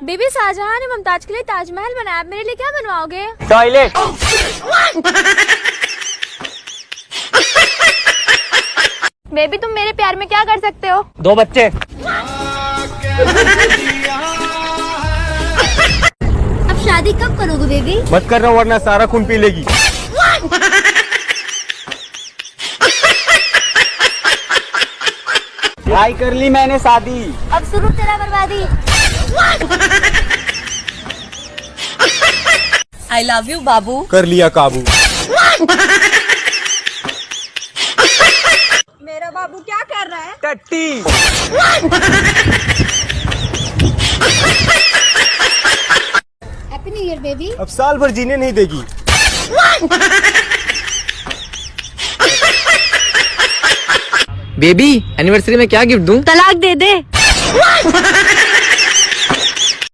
Baby, Shahjahan ने मुमताज के लिए ताजमहल बनाया, मेरे लिए क्या बनवाओगे? टॉयलेट। बेबी, तुम मेरे प्यार में क्या कर सकते हो? 2 बच्चे। अब शादी कब करोगे बेबी? मत करना वरना सारा खून पी लेगी। भाई कर ली मैंने शादी। अब शुरू तेरा बर्बादी। आई लव यू बाबू। कर लिया काबू। मेरा बाबू क्या कर रहा है? टट्टी। Happy new year baby. अब साल भर जीने नहीं देगी। बेबी, एनिवर्सरी में क्या गिफ्ट दूं? तलाक दे दे।